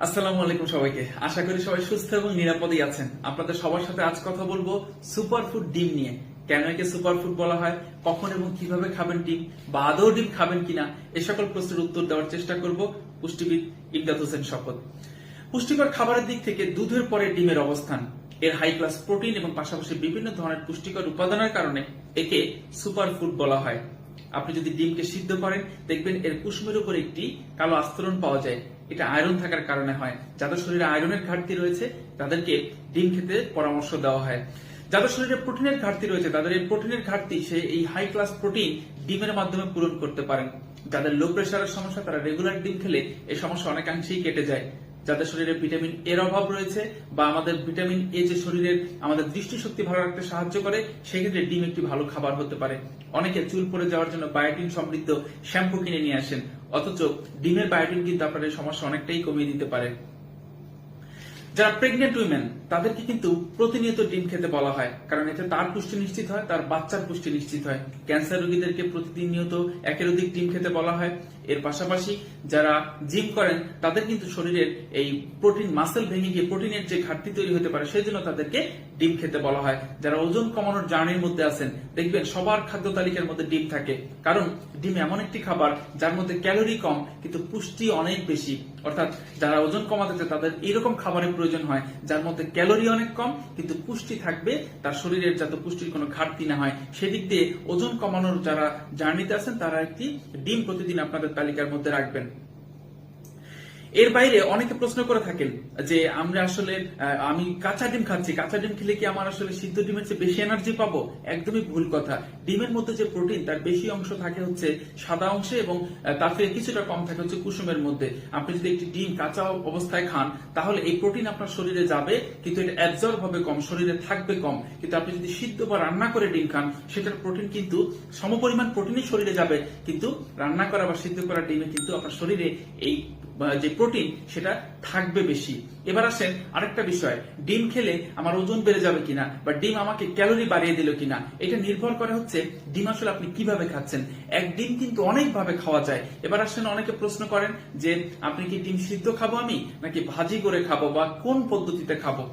আসসালামু আলাইকুম সবাইকে। আশা করি সবাই সুস্থ এবং নিরাপদেই আছেন। আপনাদের সবার সাথে আজ কথা বলবো সুপারফুড ডিম নিয়ে। কেন একে সুপারফুড বলা হয়, কখন এবং কিভাবে খাবেন ডিম, বা আদৌ ডিম খাবেন কিনা, এ সকল প্রশ্নের উত্তর দেওয়ার চেষ্টা করব পুষ্টিবিদ ইমদাদ হোসেন শপথ। পুষ্টিকর খাবারের দিক থেকে দুধের পরে ডিমের অবস্থান। এর হাই ক্লাস প্রোটিন এবং পাশাপাশি বিভিন্ন ধরনের পুষ্টিকর উপাদানের কারণে একে সুপারফুড বলা হয়। আপনি যদি ডিমকে সিদ্ধ করেন, দেখবেন এর কুসুমের উপর একটি কালো আস্তরণ পাওয়া যায়। এটা আয়রন থাকার কারণে হয়। যাদের শরীরে আয়রনের ঘাটতি রয়েছে তাদেরকে ডিম খেতে পরামর্শ দেওয়া হয়। যাদের শরীরে প্রোটিনের ঘাটতি রয়েছে তাদের এই প্রোটিনের ঘাটতি এই হাই ক্লাস প্রোটিন ডিমের মাধ্যমে পূরণ করতে পারেন। যাদের লো প্রেশারের সমস্যা তারা রেগুলার ডিম খেলে এই সমস্যা অনেকাংশেই কেটে যায়। যাদের শরীরে ভিটামিন এর অভাব রয়েছে বা আমাদের ভিটামিন এ যে শরীরের আমাদের দৃষ্টিশক্তি ভালো রাখতে সাহায্য করে, সেক্ষেত্রে ডিম একটি ভালো খাবার হতে পারে। অনেকে চুল পড়ে যাওয়ার জন্য বায়োটিন সমৃদ্ধ শ্যাম্পু কিনে নিয়ে আসেন, অথচ ডিমের বায়োটিন কিন্তু আপনার এই সমস্যা অনেকটাই কমিয়ে দিতে পারে। যারা প্রেগনেন্ট উইমেন তাদেরকে কিন্তু প্রতিনিয়ত ডিম খেতে বলা হয়, কারণ এতে তার পুষ্টি নিশ্চিত হয়, তার বাচ্চার পুষ্টি নিশ্চিত হয়। ক্যান্সার রোগীদেরকে প্রতিনিয়ত একের অধিক ডিম খেতে বলা হয়। এর পাশাপাশি যারা জিম করেন তাদের কিন্তু শরীরের এই প্রোটিন মাসেল ভেঙে গিয়ে প্রোটিনের যে ঘাটতি তৈরি হতে পারে, সেই জন্য তাদেরকে ডিম খেতে বলা হয়। যারা ওজন কমানোর জার্নির মধ্যে আছেন, দেখবেন সবার খাদ্য তালিকার মধ্যে ডিম থাকে, কারণ ডিম এমন একটি খাবার যার মধ্যে ক্যালোরি কম কিন্তু পুষ্টি অনেক বেশি। অর্থাৎ যারা ওজন কমাতে চায় তাদের এরকম খাবারের প্রয়োজন হয় যার মধ্যে ক্যালোরি অনেক কম কিন্তু পুষ্টি থাকবে, তার শরীরের যাতে পুষ্টির কোনো ঘাটতি না হয়। সেদিক দিয়ে ওজন কমানোর যারা জার্নিতে আছেন তারা একটি ডিম প্রতিদিন আপনাদের তালিকার মধ্যে রাখবেন। এর বাইরে অনেকে প্রশ্ন করে থাকেন যে আমি কাঁচা ডিম খাচ্ছি, কাঁচা ডিম খেলে কি আমার আসলে সিদ্ধ ডিমের চেয়ে বেশি এনার্জি পাবো? একদমই ভুল কথা। ডিমের মধ্যে যে প্রোটিন তার বেশি অংশ থাকে হচ্ছে সাদা অংশে এবং তার থেকে কিছুটা কম থাকে হচ্ছে কুসুমের মধ্যে। আপনি যদি একটি ডিম কাঁচা অবস্থায় খান তাহলে এই প্রোটিন আপনার শরীরে যাবে কিন্তু এটা অ্যাবজর্ব হবে কম, শরীরে থাকবে কম। কিন্তু আপনি যদি সিদ্ধ বা রান্না করে ডিম খান, সেটার প্রোটিন কিন্তু সমপরিমাণ প্রোটিনই শরীরে যাবে, কিন্তু রান্না করা বা সিদ্ধ করা ডিমে কিন্তু আপনার শরীরে এই যে প্রোটিন সেটা থাকবে বেশি। এবার আসেন আরেকটা বিষয়, ডিম খেলে আমার ওজন বেড়ে যাবে কিনা বা ডিম আমাকে ক্যালোরি বাড়িয়ে দিল কিনা, এটা নির্ভর করে হচ্ছে ডিম আসলে আপনি কিভাবে খাচ্ছেন। এক ডিম কিন্তু অনেক ভাবে খাওয়া যায়। এবার আসেন অনেকে প্রশ্ন করেন যে আপনি কি ডিম সিদ্ধ খাবো আমি, নাকি ভাজি করে খাবো, বা কোন পদ্ধতিতে খাবো?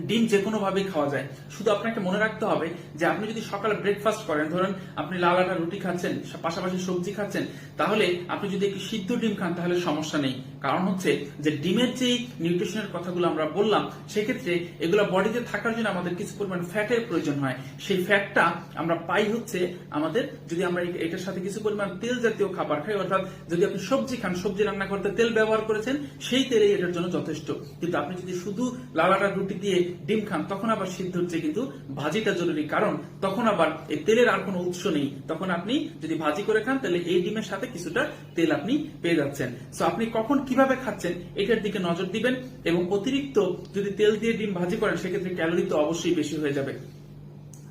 ডিম যে কোনো ভাবেই খাওয়া যায়। শুধু আপনাকে মনে রাখতে হবে যে আপনি যদি সকালে ব্রেকফাস্ট করেন, ধরেন আপনি লাল আটা রুটি খাচ্ছেন, পাশাপাশি সবজি খাচ্ছেন, তাহলে আপনি যদি একটু সিদ্ধ ডিম খান তাহলে সমস্যা নেই। কারণ হচ্ছে যে ডিমের যে নিউট্রিশনের কথাগুলো আমরা বললাম, সেক্ষেত্রে এগুলো বডিতে থাকার জন্য আমাদের কিছু পরিমাণ ফ্যাটের প্রয়োজন হয়। সেই ফ্যাটটা আমরা পাই হচ্ছে আমাদের যদি আমরা এটার সাথে কিছু পরিমাণ তেল জাতীয় খাবার খাই, অর্থাৎ যদি আপনি সবজি খান, সবজি রান্না করতে তেল ব্যবহার করেছেন, সেই তেলেই এটার জন্য যথেষ্ট। কিন্তু আপনি যদি শুধু লাল আটা রুটি দিয়ে ডিম খান, তখন আবার সিদ্ধ হচ্ছে কিন্তু ভাজিটা জরুরি, কারণ তখন আবার এই তেলের আর কোনো উৎস নেই। তখন আপনি যদি ভাজি করে খান তাহলে এই ডিমের সাথে কিছুটা তেল আপনি পেয়ে যাচ্ছেন। সো আপনি কখন কিভাবে খাচ্ছেন এটার দিকে নজর দিবেন, এবং অতিরিক্ত যদি তেল দিয়ে ডিম ভাজি করেন সেক্ষেত্রে ক্যালোরি তো অবশ্যই বেশি হয়ে যাবে।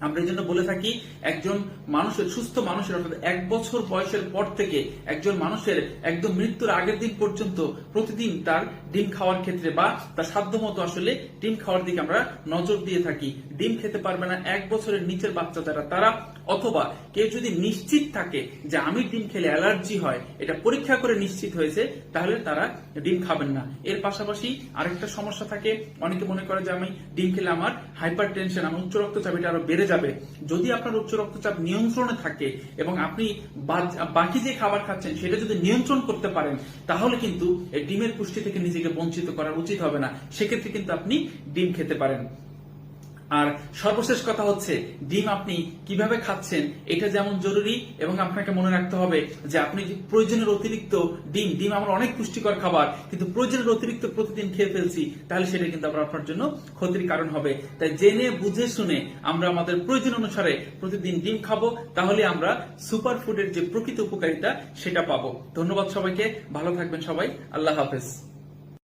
আমরা এই জন্য বলে থাকি একজন মানুষের, সুস্থ মানুষের অর্থাৎ 1 বছর বয়সের পর থেকে একজন মানুষের একদম মৃত্যুর আগের দিন পর্যন্ত প্রতিদিন তার ডিম খাওয়ার ক্ষেত্রে বা তার সাধ্যমতো আসলে ডিম খাওয়ার দিকে আমরা নজর দিয়ে থাকি। ডিম খেতে পারবে না 1 বছরের নিচের বাচ্চা যারা, তারা, অথবা কেউ যদি নিশ্চিত থাকে যে আমি ডিম খেলে অ্যালার্জি হয়, এটা পরীক্ষা করে নিশ্চিত হয়েছে, তাহলে তারা ডিম খাবেন না। এর পাশাপাশি আরেকটা সমস্যা থাকে, অনেকে মনে করে যে আমি ডিম খেলে আমার হাইপার টেনশন, আমার উচ্চ রক্তচাপ এটা আরো বেড়ে যাবে। যদি আপনার উচ্চ রক্তচাপ নিয়ন্ত্রণে থাকে এবং আপনি বাকি যে খাবার খাচ্ছেন সেটা যদি নিয়ন্ত্রণ করতে পারেন, তাহলে কিন্তু ডিমের পুষ্টি থেকে নিজেকে বঞ্চিত করা উচিত হবে না। সেক্ষেত্রে কিন্তু আপনি ডিম খেতে পারেন। আর সর্বশেষ কথা হচ্ছে ডিম আপনি কিভাবে খাচ্ছেন এটা যেমন জরুরি, এবং আপনাকে মনে রাখতে হবে যে আপনি প্রয়োজনের অতিরিক্ত ডিম আমার অনেক পুষ্টিকর খাবার, কিন্তু প্রয়োজনের অতিরিক্ত প্রতিদিন খেয়ে ফেলছি, তাহলে সেটা কিন্তু আপনার জন্য ক্ষতির কারণ হবে। তাই জেনে বুঝে শুনে আমরা আমাদের প্রয়োজন অনুসারে প্রতিদিন ডিম খাবো, তাহলে আমরা সুপার ফুডের যে প্রকৃত উপকারিতা সেটা পাবো। ধন্যবাদ সবাইকে, ভালো থাকবেন সবাই, আল্লাহ হাফেজ।